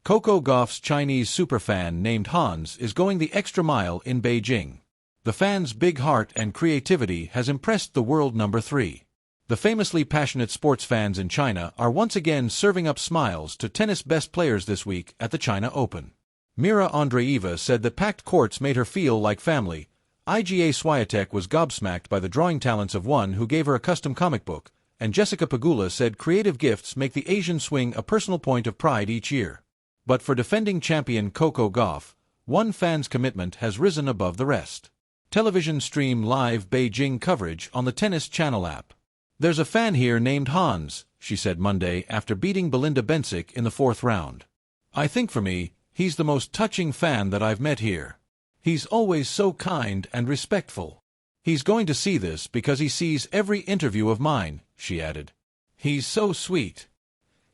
Coco Gauff's Chinese superfan named Hans is going the extra mile in Beijing. The fan's big heart and creativity has impressed the world number 3. The famously passionate sports fans in China are once again serving up smiles to tennis best players this week at the China Open. Mira Andreeva said that packed courts made her feel like family. Iga Swiatek was gobsmacked by the drawing talents of one who gave her a custom comic book, and Jessica Pegula said creative gifts make the Asian swing a personal point of pride each year. But for defending champion Coco Gauff, one fan's commitment has risen above the rest. Television stream live Beijing coverage on the Tennis Channel app. "There's a fan here named Hans," she said Monday after beating Belinda Bencic in the 4th round. "I think for me, he's the most touching fan that I've met here. He's always so kind and respectful. He's going to see this because he sees every interview of mine," she added. "He's so sweet.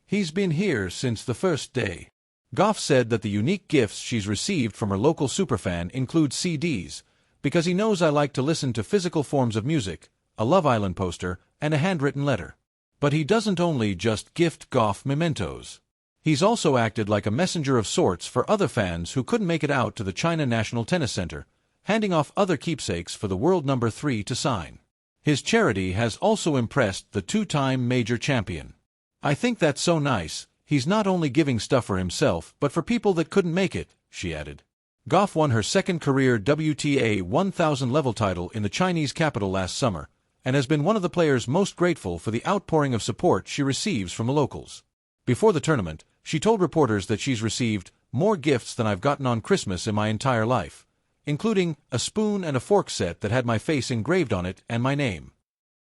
He's been here since the first day." Gauff said that the unique gifts she's received from her local superfan include CDs, "because he knows I like to listen to physical forms of music, a Love Island poster, and a handwritten letter." But he doesn't only just gift Gauff mementos. He's also acted like a messenger of sorts for other fans who couldn't make it out to the China National Tennis Center, handing off other keepsakes for the world number 3 to sign. His charity has also impressed the 2-time major champion. "I think that's so nice. He's not only giving stuff for himself but for people that couldn't make it," she added. Gauff won her second career WTA 1000 level title in the Chinese capital last summer, and has been one of the players most grateful for the outpouring of support she receives from the locals. Before the tournament, she told reporters that she's received more gifts than I've gotten on Christmas in my entire life, including a spoon and a fork set that had my face engraved on it and my name.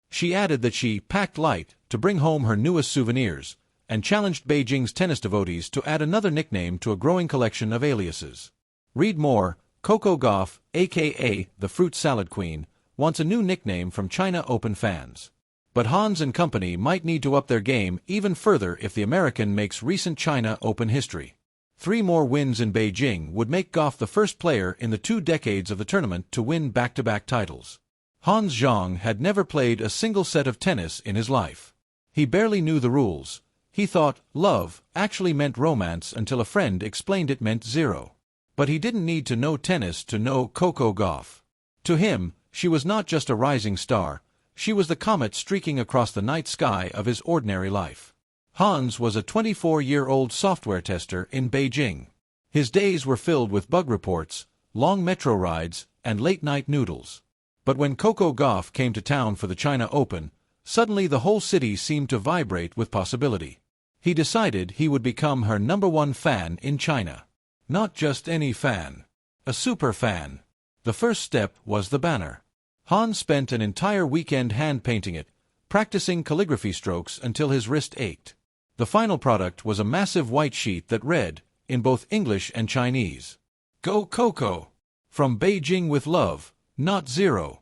She added that she packed light to bring home her newest souvenirs, and challenged Beijing's tennis devotees to add another nickname to a growing collection of aliases. Read more. Coco Gauff, a.k.a. the Fruit Salad Queen, wants a new nickname from China Open fans. But Hans and company might need to up their game even further if the American makes recent China Open history. 3 more wins in Beijing would make Gauff the first player in the 2 decades of the tournament to win back-to-back titles. Hans Zhang had never played a single set of tennis in his life. He barely knew the rules. He thought love actually meant romance until a friend explained it meant 0. But he didn't need to know tennis to know Coco Gauff. To him, she was not just a rising star, she was the comet streaking across the night sky of his ordinary life. Hans was a 24-year-old software tester in Beijing. His days were filled with bug reports, long metro rides, and late-night noodles. But when Coco Gauff came to town for the China Open, suddenly the whole city seemed to vibrate with possibility. He decided he would become her #1 fan in China. Not just any fan. A super fan. The first step was the banner. Hans spent an entire weekend hand-painting it, practicing calligraphy strokes until his wrist ached. The final product was a massive white sheet that read, in both English and Chinese, "Go Coco! From Beijing with love, not 0."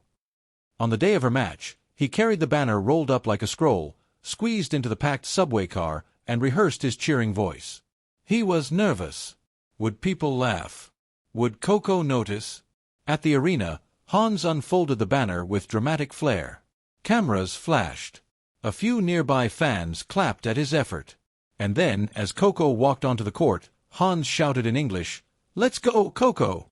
On the day of her match, he carried the banner rolled up like a scroll, squeezed into the packed subway car, and rehearsed his cheering voice. He was nervous. Would people laugh? Would Coco notice? At the arena, Hans unfolded the banner with dramatic flair. Cameras flashed. A few nearby fans clapped at his effort. And then, as Coco walked onto the court, Hans shouted in English, "Let's go, Coco!"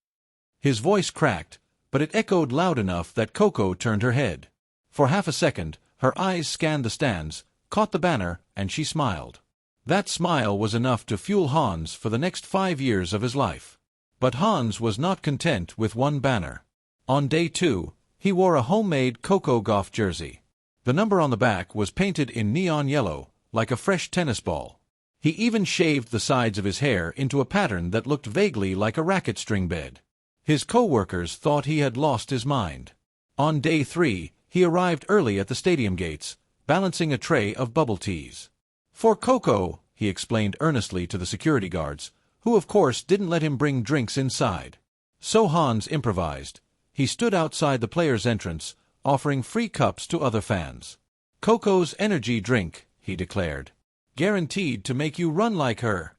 His voice cracked, but it echoed loud enough that Coco turned her head. For half a second, her eyes scanned the stands, caught the banner, and she smiled. That smile was enough to fuel Hans for the next 5 years of his life. But Hans was not content with one banner. On day 2, he wore a homemade Coco Gauff jersey. The number on the back was painted in neon yellow, like a fresh tennis ball. He even shaved the sides of his hair into a pattern that looked vaguely like a racket string bed. His co-workers thought he had lost his mind. On day 3, he arrived early at the stadium gates, balancing a tray of bubble teas. "For Coco," he explained earnestly to the security guards, who of course didn't let him bring drinks inside. So Hans improvised. He stood outside the players' entrance, offering free cups to other fans. "Coco's energy drink," he declared. "Guaranteed to make you run like her."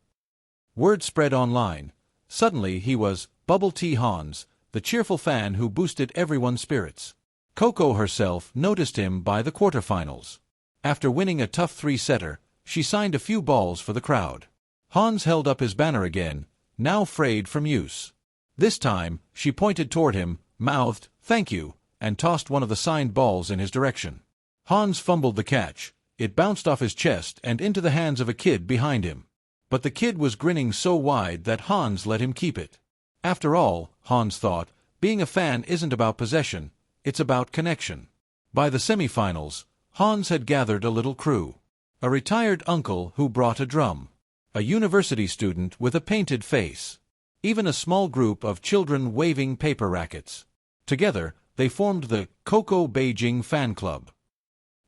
Word spread online. Suddenly he was Bubble Tea Hans, the cheerful fan who boosted everyone's spirits. Coco herself noticed him by the quarterfinals. After winning a tough 3-setter, she signed a few balls for the crowd. Hans held up his banner again, now frayed from use. This time, she pointed toward him, mouthed, "Thank you," and tossed one of the signed balls in his direction. Hans fumbled the catch. It bounced off his chest and into the hands of a kid behind him. But the kid was grinning so wide that Hans let him keep it. After all, Hans thought, being a fan isn't about possession, it's about connection. By the semifinals, Hans had gathered a little crew. A retired uncle who brought a drum. A university student with a painted face. Even a small group of children waving paper rackets. Together, they formed the Coco Beijing fan club.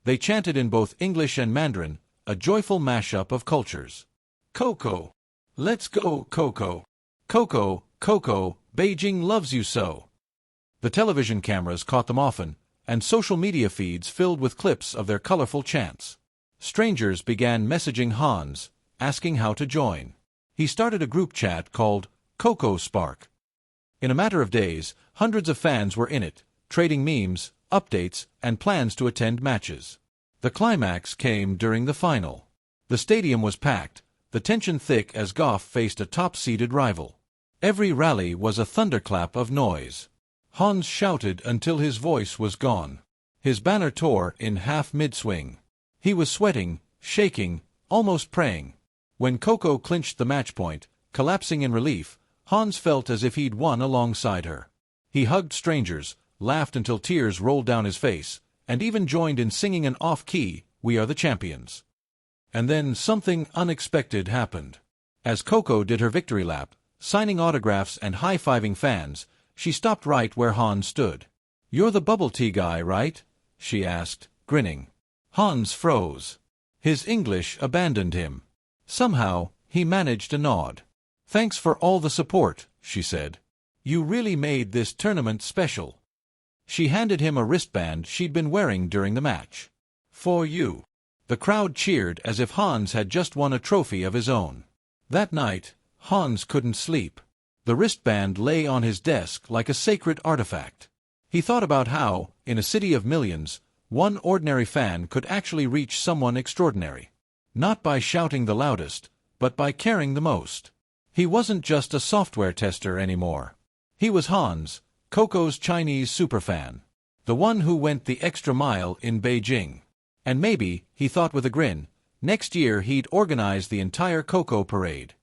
They chanted in both English and Mandarin, a joyful mashup of cultures. Coco. Let's go, Coco. Coco, Coco, Beijing loves you so. The television cameras caught them often, and social media feeds filled with clips of their colorful chants. Strangers began messaging Hans, asking how to join. He started a group chat called Coco Spark. In a matter of days, hundreds of fans were in it, trading memes, updates, and plans to attend matches. The climax came during the final. The stadium was packed, the tension thick as Gauff faced a top-seeded rival. Every rally was a thunderclap of noise. Hans shouted until his voice was gone. His banner tore in half mid-swing. He was sweating, shaking, almost praying. When Coco clinched the match point, collapsing in relief, Hans felt as if he'd won alongside her. He hugged strangers, laughed until tears rolled down his face, and even joined in singing an off-key, "We are the champions." And then something unexpected happened. As Coco did her victory lap, signing autographs and high-fiving fans, she stopped right where Hans stood. "You're the bubble tea guy, right?" she asked, grinning. Hans froze. His English abandoned him. Somehow, he managed a nod. "Thanks for all the support," she said. "You really made this tournament special." She handed him a wristband she'd been wearing during the match. "For you." The crowd cheered as if Hans had just won a trophy of his own. That night, Hans couldn't sleep. The wristband lay on his desk like a sacred artifact. He thought about how, in a city of millions, one ordinary fan could actually reach someone extraordinary. Not by shouting the loudest, but by caring the most. He wasn't just a software tester anymore. He was Hans, Coco's Chinese superfan. The one who went the extra mile in Beijing. And maybe, he thought with a grin, next year he'd organize the entire Coco parade.